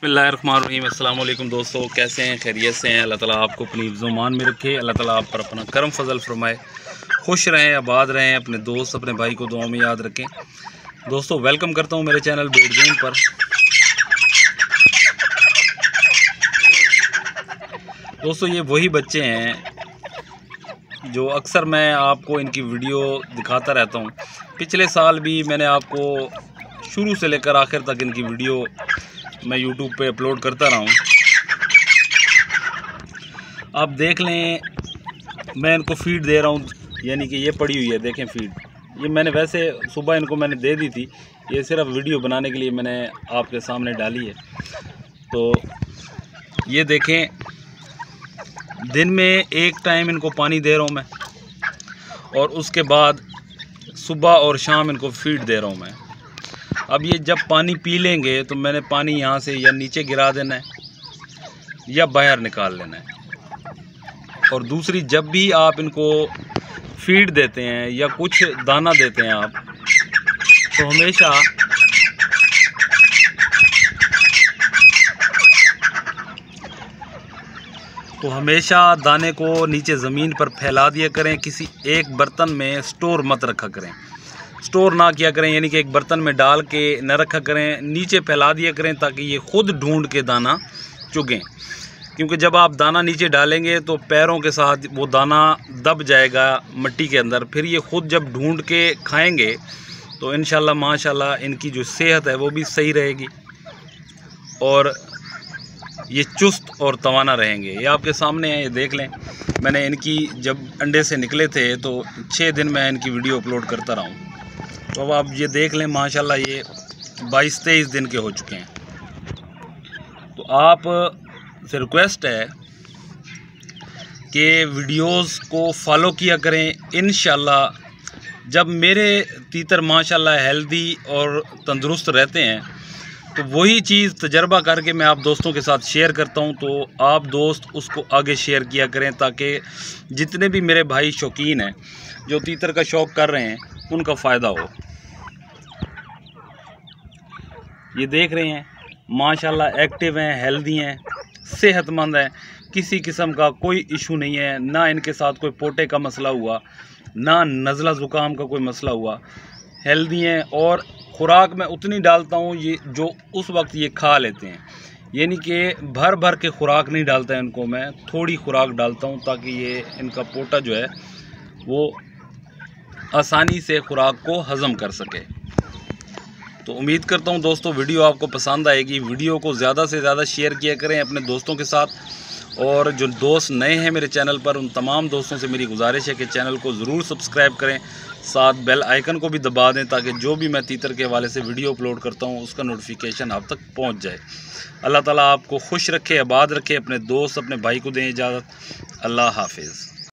बिस्मिल्लाहिर्रहमानिर्रहीम। अस्सलाम वालेकुम दोस्तों, कैसे हैं? खैरियत से हैं? अल्लाह ताला आपको अपनी ज़ुमान में रखे। अल्लाह ताला आप पर अपना करम फजल फरमाए। खुश रहें, आबाद रहें। अपने दोस्त अपने भाई को दुआ में याद रखें। दोस्तों वेलकम करता हूं मेरे चैनल बेड जोन पर। दोस्तों ये वही बच्चे हैं जो अक्सर मैं आपको इनकी वीडियो दिखाता रहता हूं। पिछले साल भी मैंने आपको शुरू से लेकर आखिर तक इनकी वीडियो मैं यूट्यूब पे अपलोड करता रहा हूँ। आप देख लें, मैं इनको फीड दे रहा हूँ, यानी कि ये पड़ी हुई है, देखें फीड। ये मैंने वैसे सुबह इनको मैंने दे दी थी, ये सिर्फ वीडियो बनाने के लिए मैंने आपके सामने डाली है। तो ये देखें, दिन में एक टाइम इनको पानी दे रहा हूँ मैं, और उसके बाद सुबह और शाम इनको फीड दे रहा हूँ मैं। अब ये जब पानी पी लेंगे तो मैंने पानी यहाँ से या नीचे गिरा देना है या बाहर निकाल लेना है। और दूसरी, जब भी आप इनको फीड देते हैं या कुछ दाना देते हैं आप, तो हमेशा दाने को नीचे ज़मीन पर फैला दिया करें। किसी एक बर्तन में स्टोर मत रखा करें, स्टोर ना किया करें, यानी कि एक बर्तन में डाल के न रखा करें, नीचे फैला दिया करें ताकि ये खुद ढूंढ के दाना चुगें। क्योंकि जब आप दाना नीचे डालेंगे तो पैरों के साथ वो दाना दब जाएगा मिट्टी के अंदर। फिर ये खुद जब ढूंढ के खाएंगे तो इंशाल्लाह माशाल्लाह इनकी जो सेहत है वो भी सही रहेगी और ये चुस्त और तवाना रहेंगे। ये आपके सामने है, ये देख लें। मैंने इनकी जब अंडे से निकले थे तो 6 दिन मैं इनकी वीडियो अपलोड करता रहा हूँ। तो अब आप ये देख लें, माशाल्लाह ये 22-23 दिन के हो चुके हैं। तो आप से रिक्वेस्ट है कि वीडियोस को फॉलो किया करें। इंशाल्लाह जब मेरे तीतर माशाल्लाह हेल्दी और तंदुरुस्त रहते हैं तो वही चीज़ तजर्बा करके मैं आप दोस्तों के साथ शेयर करता हूं। तो आप दोस्त उसको आगे शेयर किया करें ताकि जितने भी मेरे भाई शौकीन हैं जो तीतर का शौक़ कर रहे हैं उनका फ़ायदा हो। ये देख रहे हैं माशाल्लाह एक्टिव हैं, हेल्दी हैं, सेहतमंद हैं, किसी किस्म का कोई इशू नहीं है। ना इनके साथ कोई पोटे का मसला हुआ, ना नज़ला ज़ुकाम का कोई मसला हुआ। हेल्दी हैं और खुराक मैं उतनी डालता हूँ ये जो उस वक्त ये खा लेते हैं, यानी कि भर भर के खुराक नहीं डालता इनको, मैं थोड़ी खुराक डालता हूँ ताकि ये इनका पोटा जो है वो आसानी से खुराक को हज़म कर सके। तो उम्मीद करता हूँ दोस्तों वीडियो आपको पसंद आएगी। वीडियो को ज़्यादा से ज़्यादा शेयर किया करें अपने दोस्तों के साथ। और जो दोस्त नए हैं मेरे चैनल पर, उन तमाम दोस्तों से मेरी गुजारिश है कि चैनल को ज़रूर सब्सक्राइब करें, साथ बेल आइकन को भी दबा दें ताकि जो भी मैं तीतर के हवाले से वीडियो अपलोड करता हूँ उसका नोटिफिकेशन आप तक पहुँच जाए। अल्लाह ताला आपको खुश रखे, आबाद रखे। अपने दोस्त अपने भाई को दें इजाज़त। अल्लाह हाफिज़।